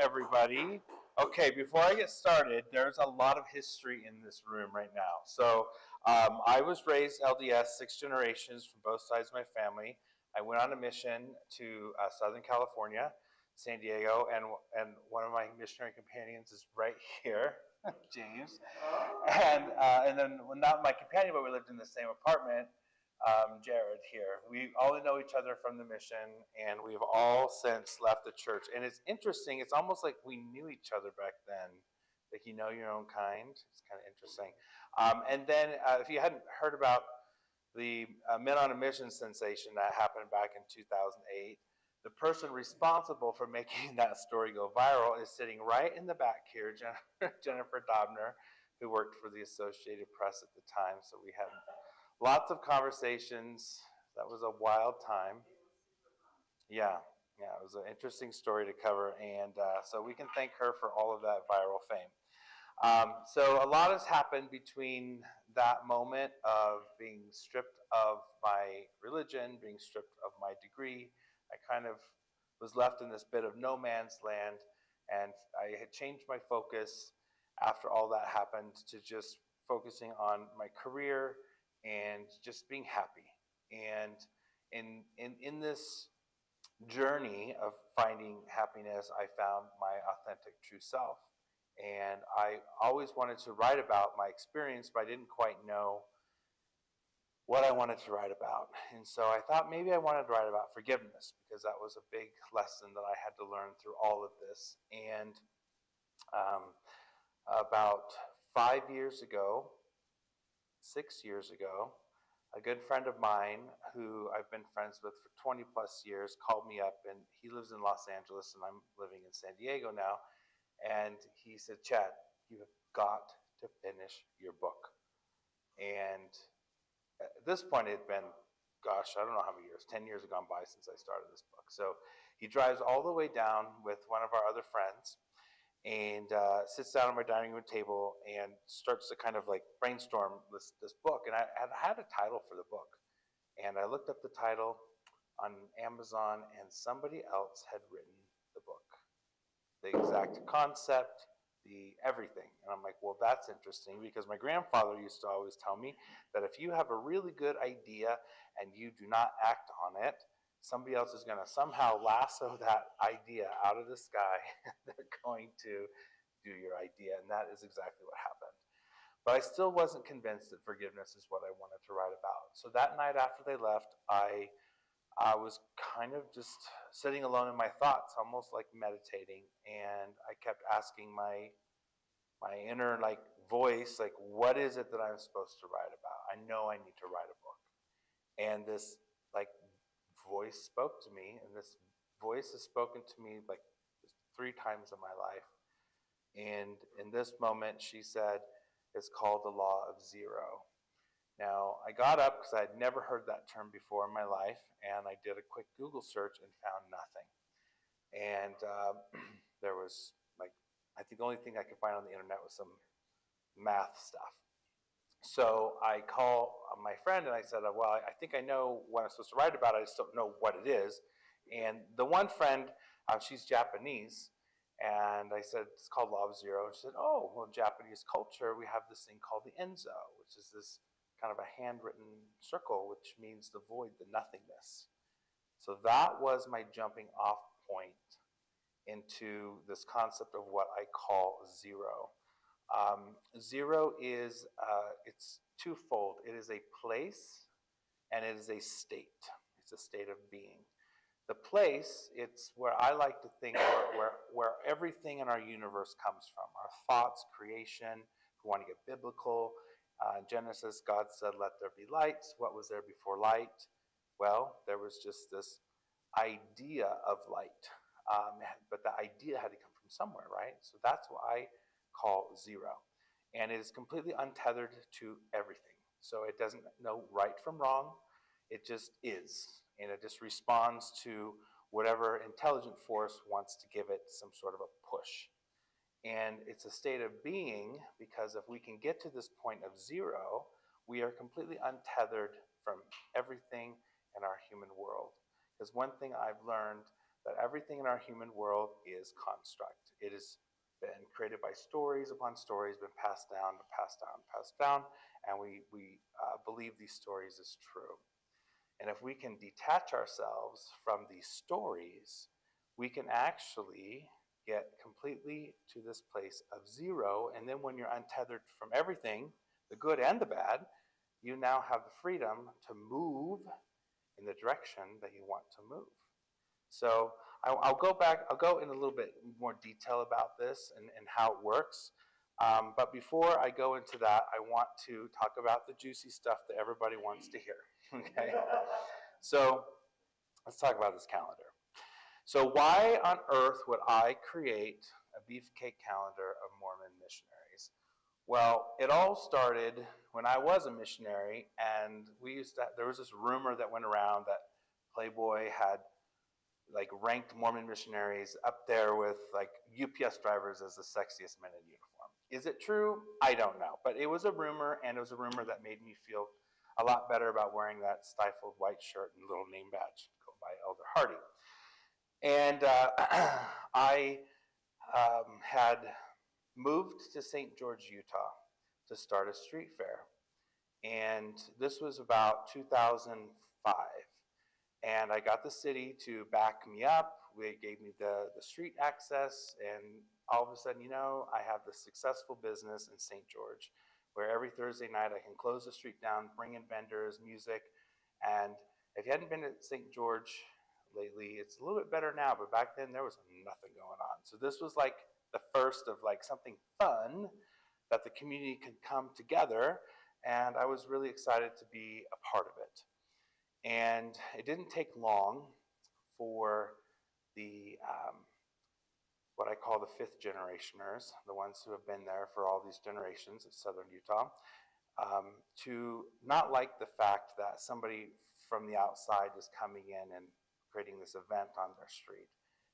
everybody. Okay, before I get started, there's a lot of history in this room right now. So, I was raised LDS, 6 generations from both sides of my family. I went on a mission to Southern California, San Diego, and one of my missionary companions is right here, James. And then, well, not my companion, but we lived in the same apartment. Jared here. We all know each other from the mission, and we've all since left the church. And it's interesting. It's almost like we knew each other back then. Like you know your own kind. It's kind of interesting. And then, if you hadn't heard about the Men on a Mission sensation that happened back in 2008, the person responsible for making that story go viral is sitting right in the back here, Jennifer Dobner, who worked for the Associated Press at the time. So we had lots of conversations. That was a wild time. Yeah, yeah, it was an interesting story to cover, and so we can thank her for all of that viral fame. So a lot has happened between that moment of being stripped of my religion, being stripped of my degree. I kind of was left in this bit of no man's land, and I had changed my focus after all that happened to just focusing on my career and just being happy. And in this journey of finding happiness, I found my authentic true self. And I always wanted to write about my experience, but I didn't quite know what I wanted to write about. And so I thought maybe I wanted to write about forgiveness because that was a big lesson that I had to learn through all of this. And um, about 5 years ago, 6 years ago, a good friend of mine who I've been friends with for 20 plus years called me up, and he lives in Los Angeles and I'm living in San Diego now. And he said, Chad, you have got to finish your book. And at this point, it had been, gosh, I don't know how many years, 10 years have gone by since I started this book. So he drives all the way down with one of our other friends and sits down at my dining room table and starts to kind of like brainstorm this book. And I had a title for the book. And I looked up the title on Amazon, and somebody else had written the book. The exact concept, the everything. And I'm like, well, that's interesting because my grandfather used to always tell me that if you have a really good idea and you do not act on it, somebody else is going to somehow lasso that idea out of the sky. They're going to do your idea. And that is exactly what happened. But I still wasn't convinced that forgiveness is what I wanted to write about. So that night after they left, I was kind of just sitting alone in my thoughts, almost like meditating, and I kept asking my inner like voice, like, what is it that I'm supposed to write about? I know I need to write a book. And this like voice spoke to me, and this voice has spoken to me like 3 times in my life. And in this moment, she said, it's called the law of zero. Now, I got up because I had never heard that term before in my life, and I did a quick Google search and found nothing. And there was like, I think the only thing I could find on the internet was some math stuff. So I call my friend and I said, well, I think I know what I'm supposed to write about. I just don't know what it is. And the one friend, she's Japanese. And I said, it's called Law of Zero. And she said, oh, well, in Japanese culture, we have this thing called the enzo, which is this kind of a handwritten circle, which means the void, the nothingness. So that was my jumping off point into this concept of what I call zero. Zero is, it's twofold. It is a place and it is a state. It's a state of being. The place, it's where I like to think where everything in our universe comes from. Our thoughts, creation, if we want to get biblical. In Genesis, God said, let there be light. What was there before light? Well, there was just this idea of light. But the idea had to come from somewhere, right? So that's what I call zero. And it is completely untethered to everything. So it doesn't know right from wrong. It just is. And it just responds to whatever intelligent force wants to give it some sort of a push. And it's a state of being because if we can get to this point of zero, we are completely untethered from everything in our human world. Because one thing I've learned that everything in our human world is construct. It has been created by stories upon stories, been passed down, passed down, passed down, and we believe these stories as true. And if we can detach ourselves from these stories, we can actually get completely to this place of zero. And then when you're untethered from everything, the good and the bad, you now have the freedom to move in the direction that you want to move. So I'll go back, I'll go in a little bit more detail about this and how it works. But before I go into that, I want to talk about the juicy stuff that everybody wants to hear. Okay? So let's talk about this calendar. So why on earth would I create a beefcake calendar of Mormon missionaries? Well, it all started when I was a missionary, and there was this rumor that went around that Playboy had like ranked Mormon missionaries up there with like UPS drivers as the sexiest men in uniform. Is it true? I don't know, but it was a rumor, and it was a rumor that made me feel a lot better about wearing that stifled white shirt and little name badge go by Elder Hardy. And I had moved to St. George, Utah to start a street fair. And this was about 2005. And I got the city to back me up. They gave me the street access, and all of a sudden, I have this successful business in St. George, where every Thursday night I can close the street down, bring in vendors, music. And if you hadn't been to St. George lately, it's a little bit better now, but back then there was nothing going on. So this was like the first of like something fun that the community could come together, and I was really excited to be a part of it. And it didn't take long for the what I call the fifth generationers, the ones who have been there for all these generations of southern Utah, to not like the fact that somebody from the outside is coming in and creating this event on their street.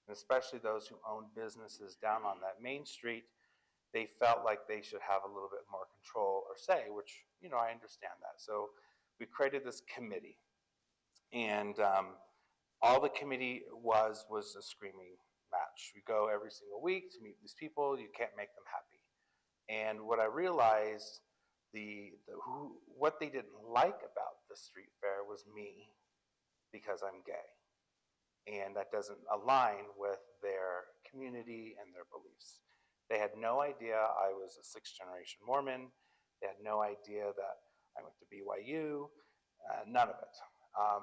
And especially those who own businesses down on that main street, they felt like they should have a little bit more control or say, which, I understand that. So we created this committee. And all the committee was a screaming match. We go every single week to meet these people. You can't make them happy. And what I realized, what they didn't like about the street fair was me, because I'm gay. And that doesn't align with their community and their beliefs. They had no idea I was a sixth generation Mormon. They had no idea that I went to BYU, none of it.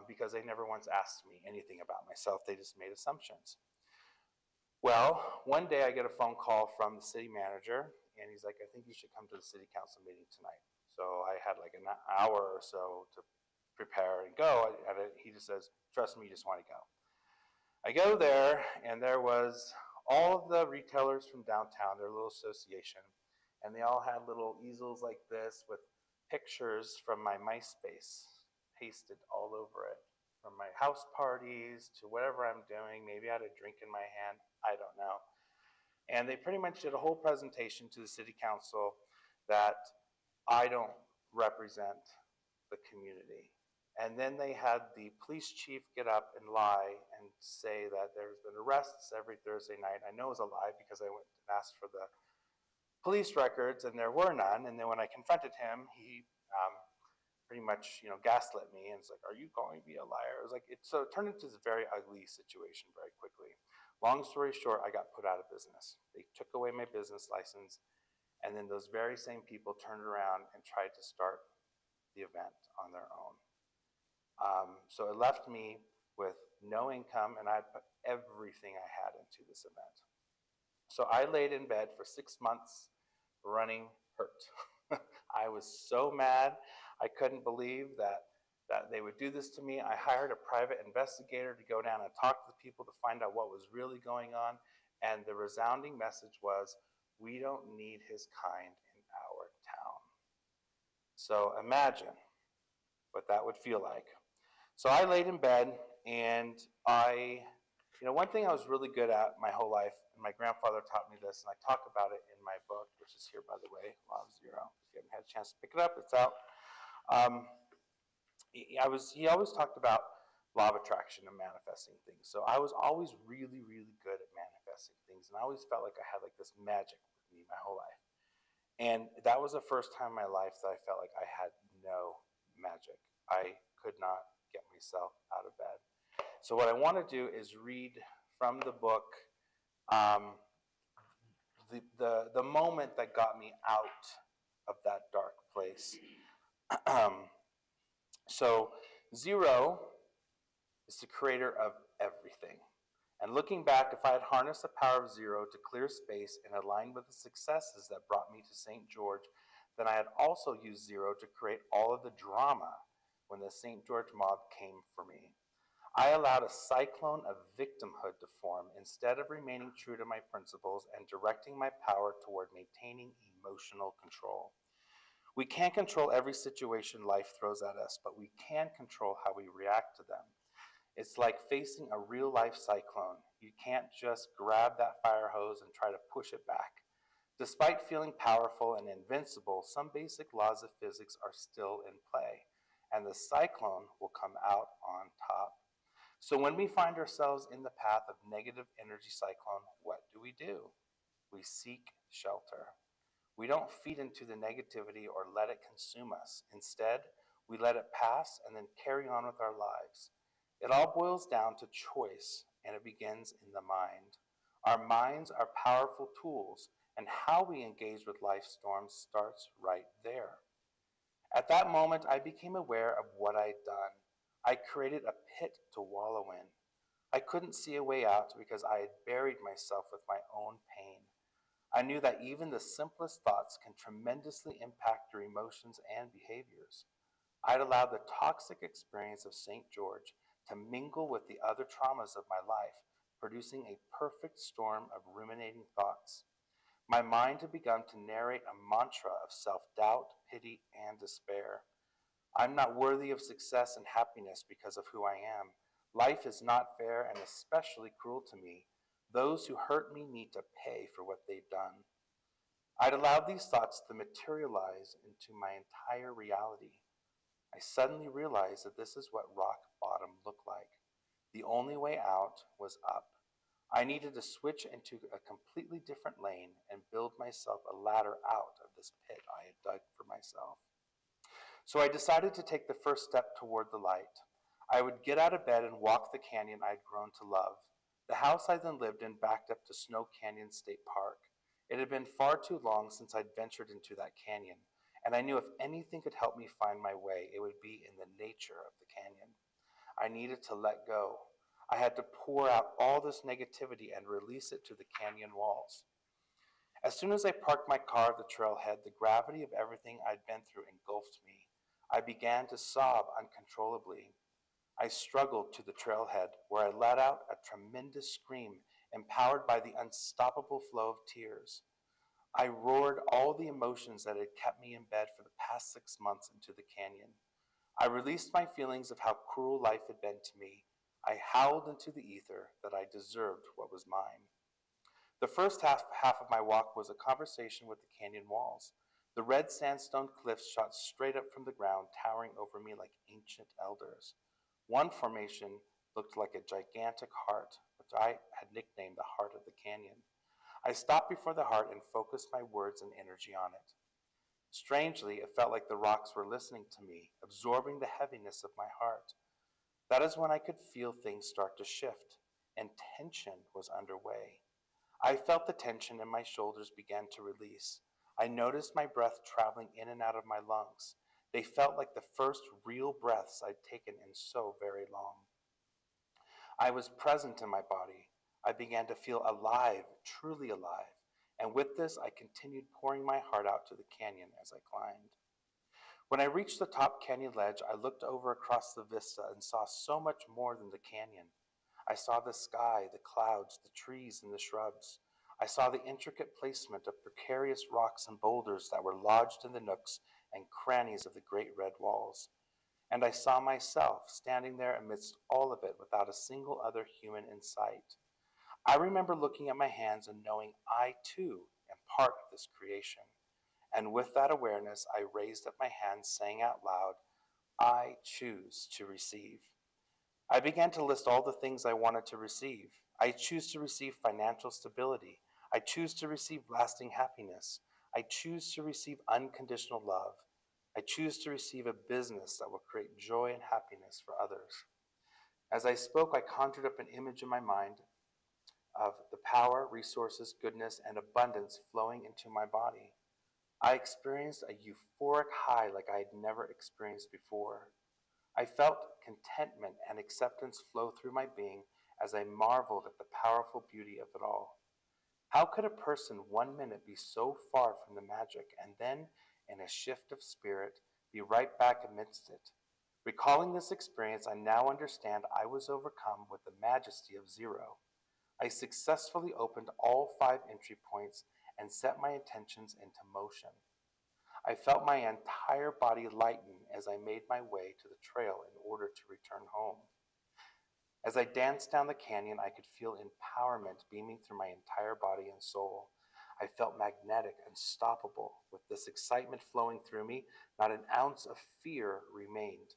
Because they never once asked me anything about myself. They just made assumptions. Well, one day I get a phone call from the city manager, and he's like, I think you should come to the city council meeting tonight. So I had like an hour or so to prepare and go, and he just says, trust me, you just want to go. I go there, and there was all of the retailers from downtown, their little association, and they all had little easels like this with pictures from my MySpace pasted all over it, from my house parties to whatever I'm doing. Maybe I had a drink in my hand, I don't know. And they pretty much did a whole presentation to the city council that I don't represent the community. And then they had the police chief get up and lie and say that there's been arrests every Thursday night. I know it was a lie because I went and asked for the police records, and there were none. And then when I confronted him, he pretty much, gaslit me, and it's like, are you calling me a liar? It was like, so it turned into this very ugly situation very quickly. Long story short, I got put out of business. They took away my business license, and then those very same people turned around and tried to start the event on their own. So it left me with no income, and I had put everything I had into this event. So I laid in bed for 6 months running hurt. I was so mad. I couldn't believe that they would do this to me. I hired a private investigator to go down and talk to the people to find out what was really going on. And the resounding message was, we don't need his kind in our town. So imagine what that would feel like. So I laid in bed, and one thing I was really good at my whole life, and my grandfather taught me this, and I talk about it in my book, which is here, by the way, Law of Zero. If you haven't had a chance to pick it up, it's out. He always talked about law of attraction and manifesting things. So I was always really, really good at manifesting things, and I always felt like I had like this magic with me my whole life. And that was the first time in my life that I felt like I had no magic. I could not get myself out of bed. So what I want to do is read from the book um, the moment that got me out of that dark place. So Zero is the creator of everything. And looking back, if I had harnessed the power of Zero to clear space and align with the successes that brought me to St. George, then I had also used Zero to create all of the drama when the St. George mob came for me. I allowed a cyclone of victimhood to form instead of remaining true to my principles and directing my power toward maintaining emotional control. We can't control every situation life throws at us, but we can control how we react to them. It's like facing a real life cyclone. You can't just grab that fire hose and try to push it back. Despite feeling powerful and invincible, some basic laws of physics are still in play, and the cyclone will come out on top. So when we find ourselves in the path of negative energy cyclone, what do? We seek shelter. We don't feed into the negativity or let it consume us. Instead, we let it pass and then carry on with our lives. It all boils down to choice, and it begins in the mind. Our minds are powerful tools, and how we engage with life's storms starts right there. At that moment, I became aware of what I'd done. I created a pit to wallow in. I couldn't see a way out because I had buried myself with my own pain. I knew that even the simplest thoughts can tremendously impact your emotions and behaviors. I'd allowed the toxic experience of St. George to mingle with the other traumas of my life, producing a perfect storm of ruminating thoughts. My mind had begun to narrate a mantra of self doubt, pity, and despair. I'm not worthy of success and happiness because of who I am. Life is not fair and especially cruel to me. Those who hurt me need to pay for what they've done. I'd allowed these thoughts to materialize into my entire reality. I suddenly realized that this is what rock bottom looked like. The only way out was up. I needed to switch into a completely different lane and build myself a ladder out of this pit I had dug for myself. So I decided to take the first step toward the light. I would get out of bed and walk the canyon I'd grown to love. The house I then lived in backed up to Snow Canyon State Park. It had been far too long since I'd ventured into that canyon, and I knew if anything could help me find my way, it would be in the nature of the canyon. I needed to let go. I had to pour out all this negativity and release it to the canyon walls. As soon as I parked my car at the trailhead, the gravity of everything I'd been through engulfed me. I began to sob uncontrollably. I struggled to the trailhead, where I let out a tremendous scream, empowered by the unstoppable flow of tears. I roared all the emotions that had kept me in bed for the past 6 months into the canyon. I released my feelings of how cruel life had been to me. I howled into the ether that I deserved what was mine. The first half of my walk was a conversation with the canyon walls. The red sandstone cliffs shot straight up from the ground, towering over me like ancient elders. One formation looked like a gigantic heart, which I had nicknamed the heart of the canyon. I stopped before the heart and focused my words and energy on it. Strangely, it felt like the rocks were listening to me, absorbing the heaviness of my heart. That is when I could feel things start to shift, and tension was underway. I felt the tension in my shoulders begin to release. I noticed my breath traveling in and out of my lungs. They felt like the first real breaths I'd taken in so very long. I was present in my body. I began to feel alive, truly alive. And with this, I continued pouring my heart out to the canyon as I climbed. When I reached the top canyon ledge, I looked over across the vista and saw so much more than the canyon. I saw the sky, the clouds, the trees, and the shrubs. I saw the intricate placement of precarious rocks and boulders that were lodged in the nooks and crannies of the great red walls. And I saw myself standing there amidst all of it without a single other human in sight. I remember looking at my hands and knowing I too am part of this creation. And with that awareness, I raised up my hands, saying out loud, I choose to receive. I began to list all the things I wanted to receive. I choose to receive financial stability. I choose to receive lasting happiness. I choose to receive unconditional love. I choose to receive a business that will create joy and happiness for others. As I spoke, I conjured up an image in my mind of the power, resources, goodness, and abundance flowing into my body. I experienced a euphoric high like I had never experienced before. I felt contentment and acceptance flow through my being as I marveled at the powerful beauty of it all. How could a person 1 minute be so far from the magic and then, in a shift of spirit, be right back amidst it? Recalling this experience, I now understand I was overcome with the majesty of zero. I successfully opened all 5 entry points and set my intentions into motion. I felt my entire body lighten as I made my way to the trail in order to return home. As I danced down the canyon, I could feel empowerment beaming through my entire body and soul. I felt magnetic, unstoppable. With this excitement flowing through me, not an ounce of fear remained.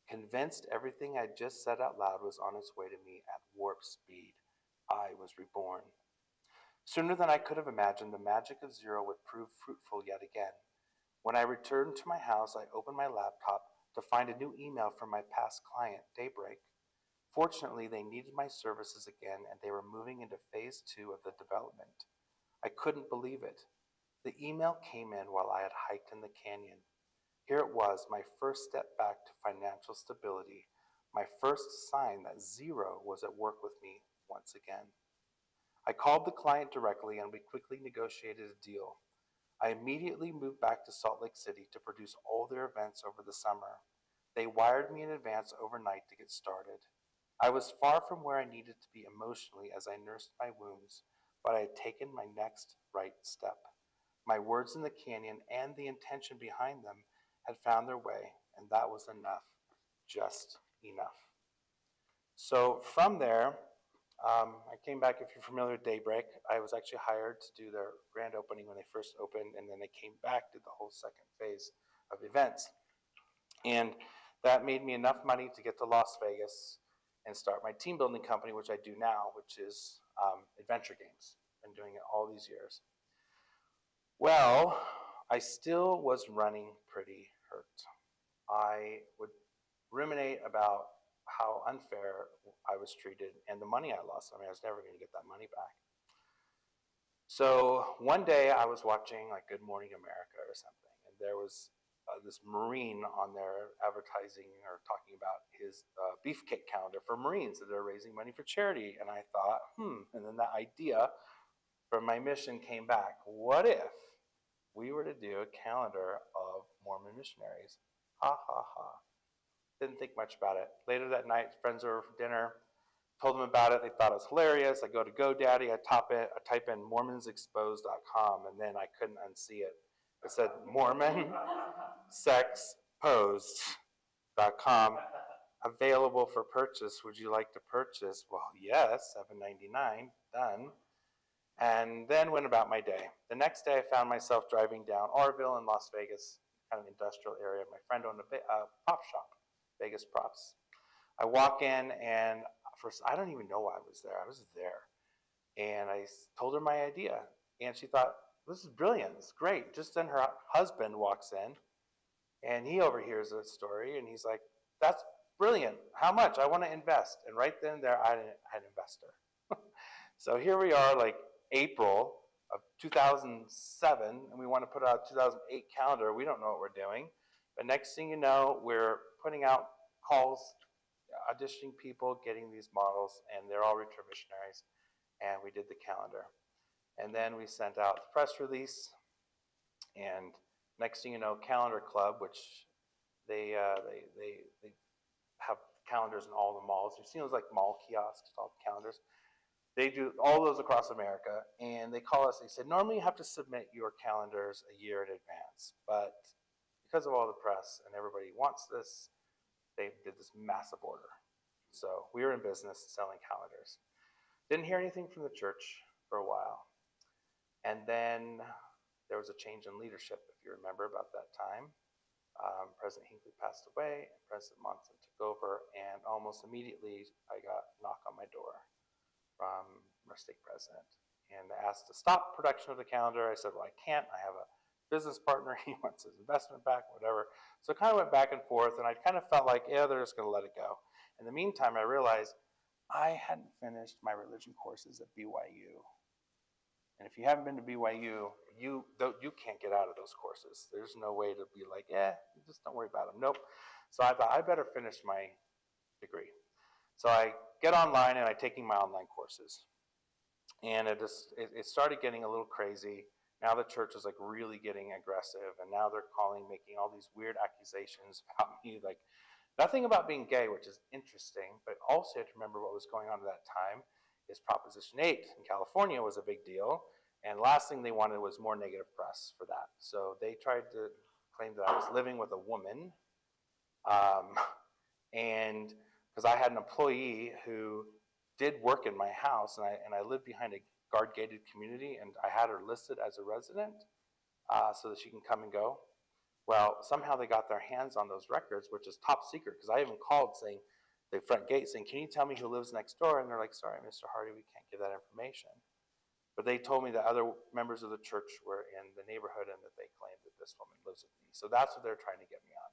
Convinced everything I just said out loud was on its way to me at warp speed, I was reborn. Sooner than I could have imagined, the magic of zero would prove fruitful yet again. When I returned to my house, I opened my laptop to find a new email from my past client, Daybreak. Fortunately, they needed my services again and they were moving into phase 2 of the development. I couldn't believe it. The email came in while I had hiked in the canyon. Here it was, my first step back to financial stability, my first sign that zero was at work with me once again. I called the client directly and we quickly negotiated a deal. I immediately moved back to Salt Lake City to produce all their events over the summer. They wired me in advance overnight to get started. I was far from where I needed to be emotionally as I nursed my wounds, but I had taken my next right step. My words in the canyon and the intention behind them had found their way, and that was enough. Just enough. So from there, I came back. If you're familiar with Daybreak, I was actually hired to do their grand opening when they first opened, and then they came back, did the whole second phase of events. And that made me enough money to get to Las Vegas and start my team building company, which I do now, which is adventure games. Been doing it all these years. Well, I still was running pretty hurt. I would ruminate about how unfair I was treated and the money I lost. I mean, I was never going to get that money back. So one day I was watching like Good Morning America or something, and there was this Marine on there advertising or talking about his beefcake calendar for Marines that are raising money for charity. And I thought, and then that idea from my mission came back. What if we were to do a calendar of Mormon missionaries? Ha ha ha. Didn't think much about it. Later that night, friends were over for dinner. Told them about it. They thought it was hilarious. I go to GoDaddy. I type in mormonsexposed.com, and then I couldn't unsee it. It said mormonsexposed.com, available for purchase. Would you like to purchase? Well, yes, $7.99, done. And then went about my day. The next day, I found myself driving down Orville in Las Vegas, kind of industrial area. My friend owned a prop shop, Vegas props. I walk in, and first, I don't even know why I was there. I was there. And I told her my idea. And she thought, this is brilliant. It's great. Just then her husband walks in, and he overhears the story, and he's like, that's brilliant. How much? I want to invest. And right then and there, I had an investor. So here we are, like April of 2007, and we want to put out a 2008 calendar. We don't know what we're doing. But next thing you know, we're putting out calls, auditioning people, getting these models, and they're all return missionaries. And we did the calendar. And then we sent out the press release. And next thing you know, Calendar Club, which they have calendars in all the malls. You've seen those like mall kiosks, all the calendars. They do all those across America, and they call us. They said, normally you have to submit your calendars a year in advance, but because of all the press and everybody wants this, they did this massive order. So we were in business selling calendars. Didn't hear anything from the church for a while. And then there was a change in leadership, if you remember about that time. President Hinckley passed away, and President Monson took over, and almost immediately I got a knock on my door from our stake president. And they asked to stop production of the calendar. I said, well, I can't. I have a business partner. He wants his investment back, whatever. So it kind of went back and forth, and I kind of felt like, yeah, they're just going to let it go. In the meantime, I realized I hadn't finished my religion courses at BYU. And if you haven't been to BYU, you can't get out of those courses. There's no way to be like, just don't worry about them. Nope. So I thought I better finish my degree. So I get online and I'm taking my online courses. And it started getting a little crazy. Now the church is like really getting aggressive, and now they're making all these weird accusations about me, like nothing about being gay, which is interesting, but also you have to remember what was going on at that time is Proposition 8 in California was a big deal, and the last thing they wanted was more negative press for that. So they tried to claim that I was living with a woman, and because I had an employee who did work in my house, and I lived behind a guard-gated community, and I had her listed as a resident so that she can come and go. Well, somehow they got their hands on those records, which is top secret, because I even called saying, the front gate saying, can you tell me who lives next door? And they're like, sorry, Mr. Hardy, we can't give that information. But they told me that other members of the church were in the neighborhood and that they claimed that this woman lives with me. So that's what they're trying to get me on,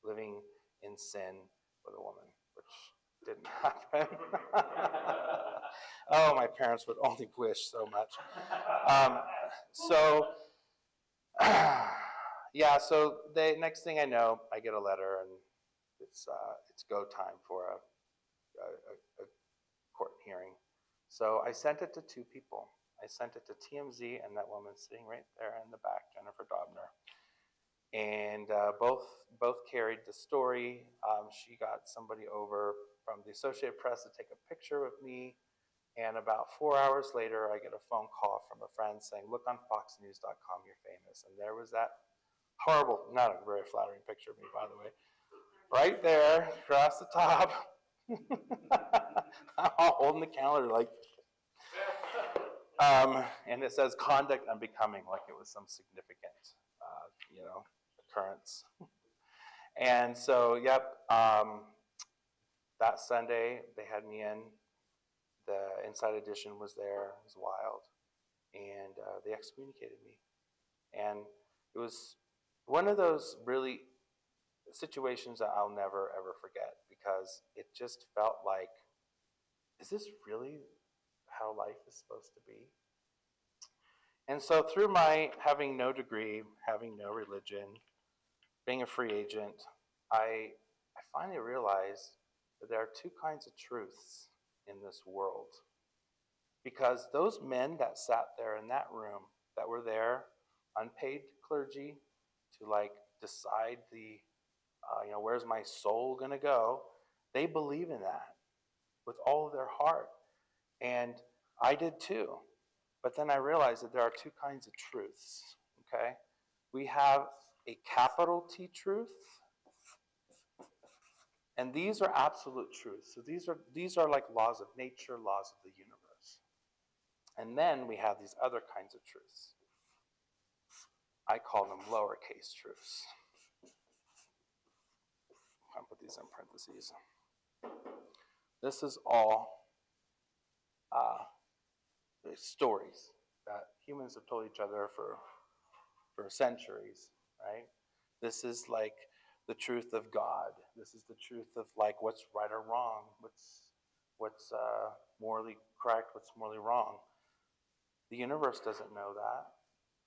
living in sin with a woman, which didn't happen. Oh, my parents would only wish so much. Yeah, so the next thing I know, I get a letter, and it's go time for a court hearing. So I sent it to two people. I sent it to TMZ and that woman sitting right there in the back, Jennifer Dobner. And both carried the story. She got somebody over from the Associated Press to take a picture of me. And about 4 hours later, I get a phone call from a friend saying, look on foxnews.com, you're famous. And there was that horrible, not a very flattering picture of me, by the way, right there, across the top. I'm holding the calendar like, and it says conduct unbecoming, like it was some significant, occurrence. And so, that Sunday they had me in. The Inside Edition was there. It was wild, and they excommunicated me. And it was one of those really situations that I'll never ever forget, because it just felt like, is this really how life is supposed to be? And so through my having no degree, having no religion, being a free agent, I finally realized that there are two kinds of truths in this world. Because those men that sat there in that room, that were there, unpaid clergy, to like decide the, where's my soul going to go, they believe in that with all of their heart. And I did too. But then I realized that there are two kinds of truths, okay? We have a capital T truth, and these are absolute truths. So these are like laws of nature, laws of the universe. And then we have these other kinds of truths. I call them lowercase truths. I'll put these in parentheses. This is all stories that humans have told each other for centuries, right? This is like the truth of God. This is the truth of like what's right or wrong, what's morally correct, what's morally wrong. The universe doesn't know that.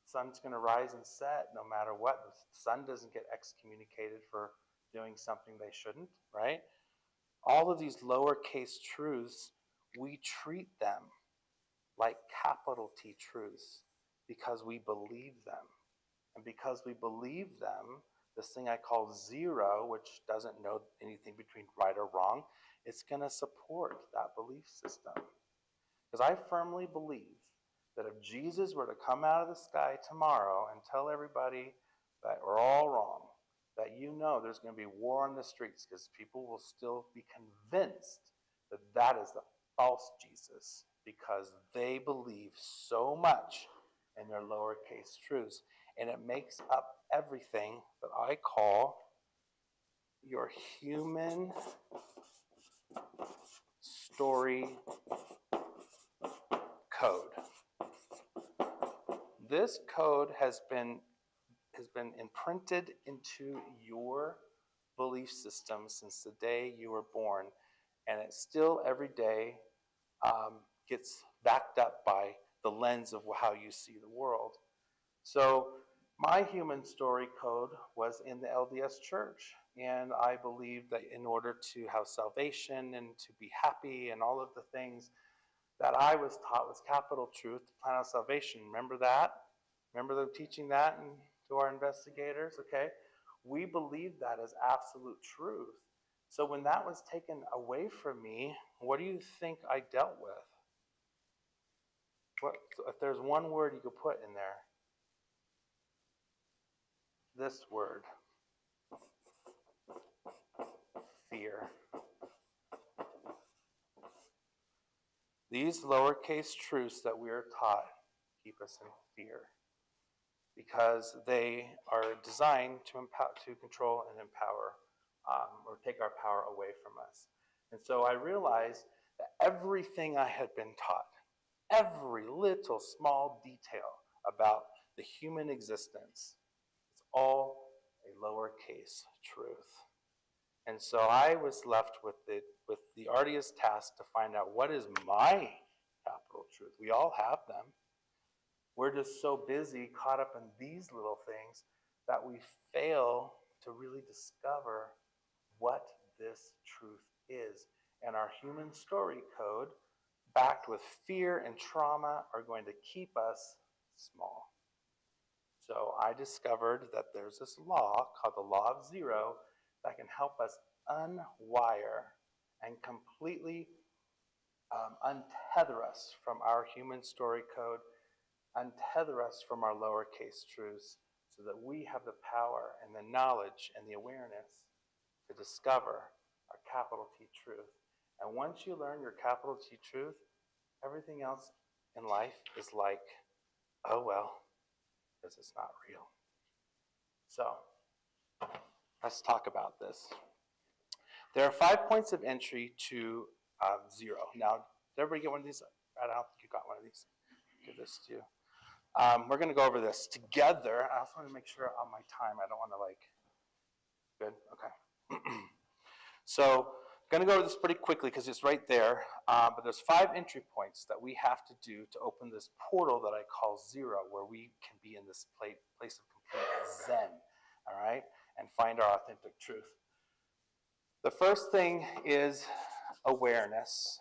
The sun's going to rise and set no matter what. The sun doesn't get excommunicated for doing something they shouldn't, right? All of these lowercase truths, we treat them like capital T truths because we believe them. And because we believe them, this thing I call zero, which doesn't know anything between right or wrong, it's going to support that belief system. Because I firmly believe that if Jesus were to come out of the sky tomorrow and tell everybody that we're all wrong, that there's going to be war on the streets, because people will still be convinced that that is the false Jesus, because they believe so much in their lowercase truths. And it makes up everything that I call your human story code. This code has been imprinted into your belief system since the day you were born, and it still every day gets backed up by the lens of how you see the world. So my human story code was in the LDS church, and I believed that in order to have salvation and to be happy and all of the things that I was taught was capital truth, the plan of salvation. Remember that? Remember them teaching that to our investigators? Okay. We believed that as absolute truth. So when that was taken away from me, what do you think I dealt with? What, if there's one word you could put in there, this word, fear. These lowercase truths that we are taught keep us in fear because they are designed to control and empower or take our power away from us. And so I realized that everything I had been taught, every little small detail about the human existence, it's all a lowercase truth. And so I was left with the arduous task to find out what is my capital truth. We all have them. We're just so busy, caught up in these little things, that we fail to really discover what this truth is. And our human story code, backed with fear and trauma, are going to keep us small. So I discovered that there's this law called the law of zero that can help us unwire and completely untether us from our human story code, untether us from our lowercase truths, so that we have the power and the knowledge and the awareness to discover our capital T truth. And once you learn your capital T truth, everything else in life is like, oh well, because it's not real. So let's talk about this. There are 5 points of entry to zero. Now, did everybody get one of these? I don't think you got one of these. Give this to you. We're going to go over this together. I also want to make sure on my time, I don't want to good? Okay. So I'm going to go over this pretty quickly because it's right there. But there's 5 entry points that we have to do to open this portal that I call zero, where we can be in this place of complete zen, all right, and find our authentic truth. The first thing is awareness.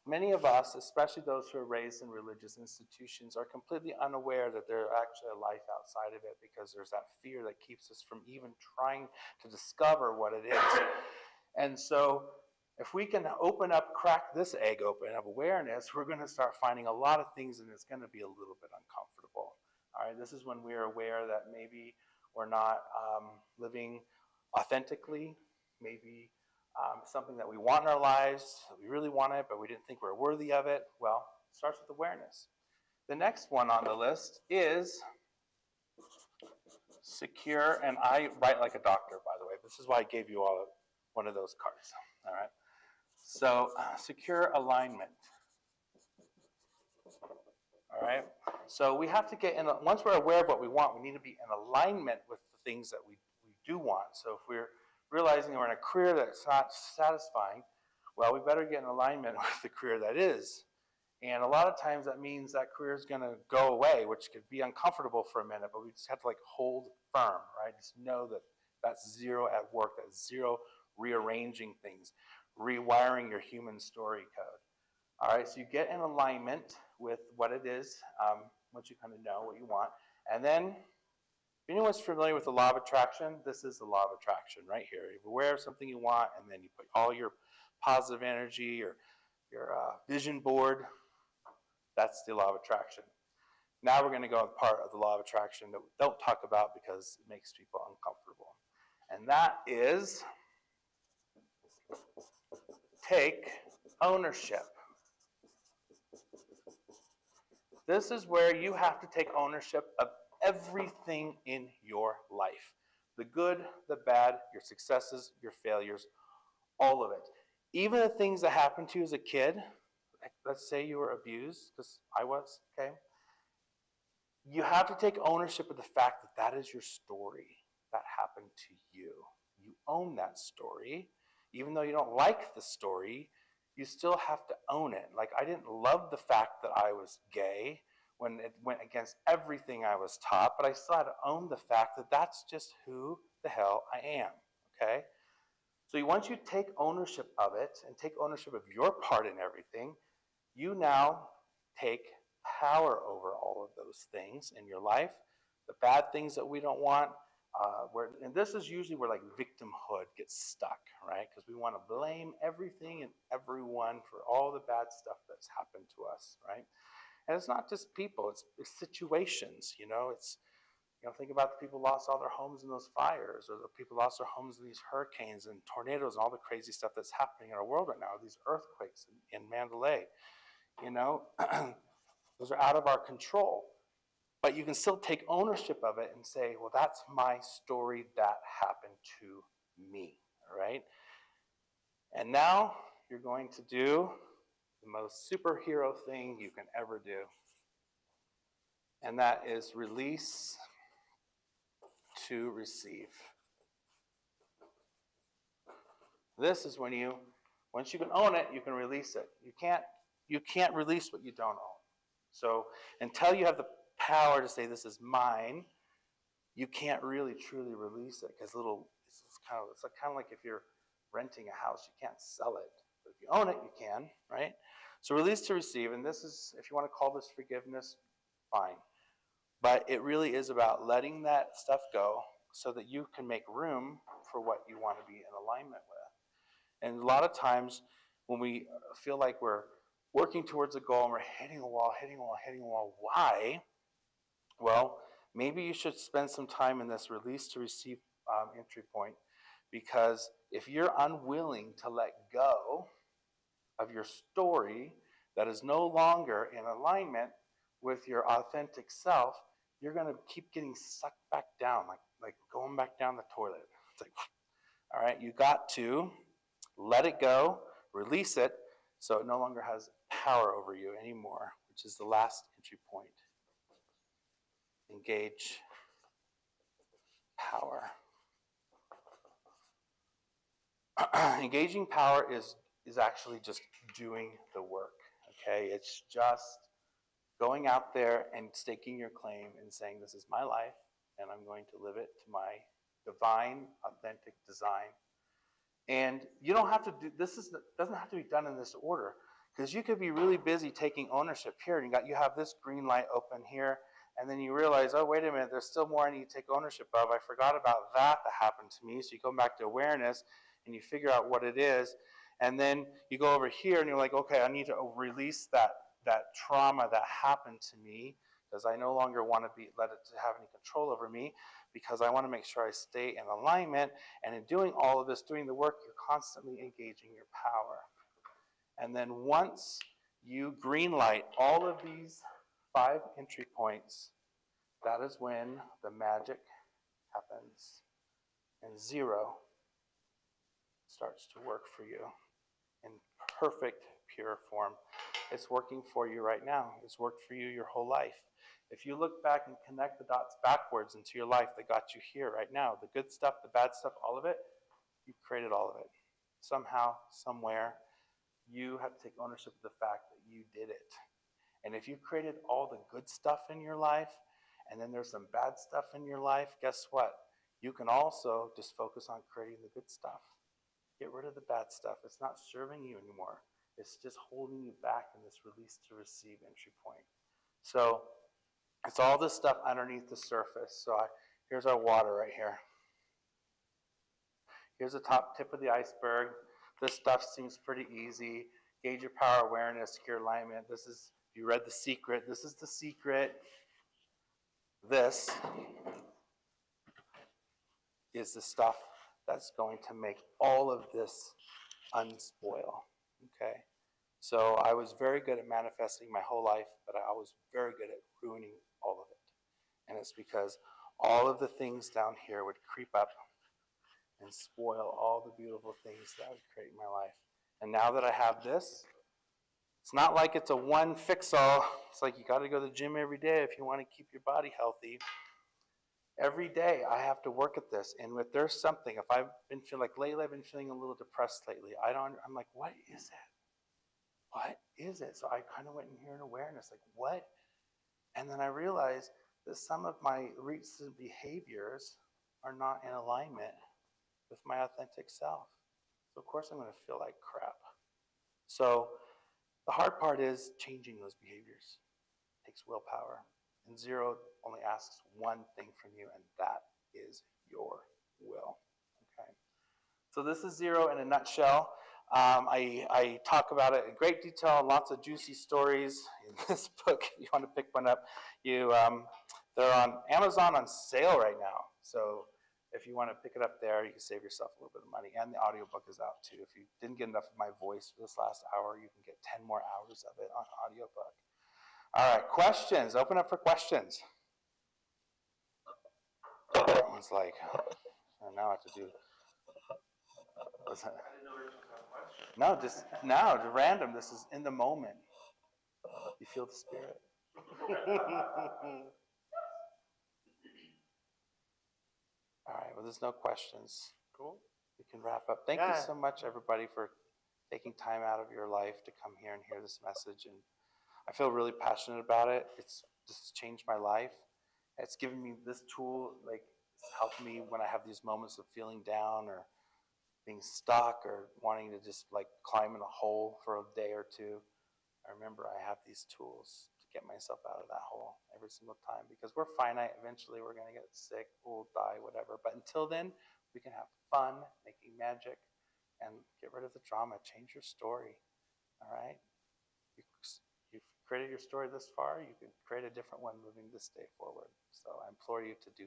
Many of us, especially those who are raised in religious institutions, are completely unaware that there's actually a life outside of it because there's that fear that keeps us from even trying to discover what it is. And so if we can crack this egg open of awareness, we're going to start finding a lot of things, and it's going to be a little bit uncomfortable. All right, this is when we're aware that maybe we're not living authentically, maybe something that we want in our lives, that we really want it, but we didn't think we were worthy of it. Well, it starts with awareness. The next one on the list is secure, and I write like a doctor, by the way. This is why I gave you all one of those cards. All right. So secure alignment. All right. So we have to get in. Once we're aware of what we want, we need to be in alignment with the things that we do want. So if we're realizing we're in a career that's not satisfying, well, we better get in alignment with the career that is. And a lot of times that means that career is going to go away, which could be uncomfortable for a minute, but we just have to hold firm, right? Just know that that's zero at work, that's zero rearranging things, rewiring your human story code. All right, so you get in alignment with what it is, once you kind of know what you want. And then, if anyone's familiar with the law of attraction, this is the law of attraction right here. You're aware of something you want, and then you put all your positive energy, your vision board. That's the law of attraction. Now we're going to go on the part of the law of attraction that we don't talk about because it makes people uncomfortable. And that is take ownership. This is where you have to take ownership of everything in your life. The good, the bad, your successes, your failures, all of it. Even the things that happened to you as a kid, like let's say you were abused, because I was, okay? You have to take ownership of the fact that that is your story that happened to you. You own that story. Even though you don't like the story, you still have to own it. Like, I didn't love the fact that I was gay when it went against everything I was taught, but I still had to own the fact that that's just who the hell I am, okay? So once you take ownership of it and take ownership of your part in everything, you now take power over all of those things in your life, the bad things that we don't want. And this is usually where like victimhood gets stuck, right? Because we want to blame everything and everyone for all the bad stuff that's happened to us, right? And it's not just people; it's situations. Think about the people who lost all their homes in those fires, or the people who lost their homes in these hurricanes and tornadoes and all the crazy stuff that's happening in our world right now. These earthquakes in Mandalay, you know, those are out of our control. But you can still take ownership of it and say, well, that's my story that happened to me, all right? And now you're going to do the most superhero thing you can ever do. And that is release to receive. This is when once you can own it, you can release it. You can't release what you don't own. So until you have the power to say this is mine, you can't really truly release it because it's kind of like if you're renting a house, you can't sell it. But if you own it, you can, right? So release to receive, and this is, if you want to call this forgiveness, fine. But it really is about letting that stuff go so that you can make room for what you want to be in alignment with. And a lot of times when we feel like we're working towards a goal and we're hitting a wall, why? Well, maybe you should spend some time in this release to receive entry point, because if you're unwilling to let go of your story that is no longer in alignment with your authentic self, you're going to keep getting sucked back down, like going back down the toilet. It's like, all right, you got to let it go, release it, so it no longer has power over you anymore, which is the last entry point. Engage power. Engaging power is actually just doing the work, okay? It's just going out there and staking your claim and saying, this is my life, and I'm going to live it to my divine, authentic design. And you don't have to do this. Doesn't have to be done in this order, because you could be really busy taking ownership here, and you have this green light open here, and then you realize, oh, wait a minute, there's still more I need to take ownership of. I forgot about that happened to me. So you go back to awareness, and you figure out what it is, and then you go over here, and you're like, okay, I need to release that trauma that happened to me, because I no longer want to let it to have any control over me, because I want to make sure I stay in alignment. And in doing all of this, doing the work, you're constantly engaging your power. And then once you greenlight all of these 5 entry points, that is when the magic happens. And 0 starts to work for you in perfect, pure form. It's working for you right now. It's worked for you your whole life. If you look back and connect the dots backwards into your life that got you here right now, the good stuff, the bad stuff, all of it, you've created all of it. Somehow, somewhere, you have to take ownership of the fact that you did it. And if you created all the good stuff in your life, and then there's some bad stuff in your life, guess what? You can also just focus on creating the good stuff. Get rid of the bad stuff. It's not serving you anymore. It's just holding you back in this release to receive entry point. So it's all this stuff underneath the surface. So here's our water right here. Here's the top tip of the iceberg. This stuff seems pretty easy. Gauge your power, awareness, secure alignment. This is, you read The Secret. This is the secret. This is the stuff that's going to make all of this unspoil. Okay? So I was very good at manifesting my whole life, but I was very good at ruining all of it. And it's because all of the things down here would creep up and spoil all the beautiful things that I would create in my life. And now that I have this, it's not like it's a one fix all. It's like you got to go to the gym every day if you want to keep your body healthy. Every day I have to work at this. And if there's something, if I've been feeling like lately, I've been feeling a little depressed lately. I'm like, what is it? What is it? So I kind of went in here in awareness, like, what? And then I realized that some of my recent behaviors are not in alignment with my authentic self. So of course I'm going to feel like crap. So the hard part is changing those behaviors. It takes willpower. And zero only asks one thing from you, and that is your will. Okay. So this is zero in a nutshell. I talk about it in great detail, lots of juicy stories in this book. If you want to pick one up, they're on Amazon on sale right now. So if you want to pick it up there, you can save yourself a little bit of money. And the audiobook is out too. If you didn't get enough of my voice for this last hour, you can get 10 more hours of it on audiobook. All right, questions. Open up for questions. Everyone's like, oh, now I have to do. What's that? No, just now, random. This is in the moment. You feel the spirit. All right, well, there's no questions. Cool. We can wrap up. Thank you so much, everybody, for taking time out of your life to come here and hear this message. And I feel really passionate about it. It's just changed my life. It's given me this tool, like, it's helped me when I have these moments of feeling down or being stuck or wanting to just like climb in a hole for a day or two. I remember I have these tools to get myself out of that hole every single time, because we're finite. Eventually we're going to get sick, we'll die, whatever. But until then, we can have fun making magic and get rid of the drama. Change your story. All right? You've created your story this far. You can create a different one moving this day forward. So I implore you to do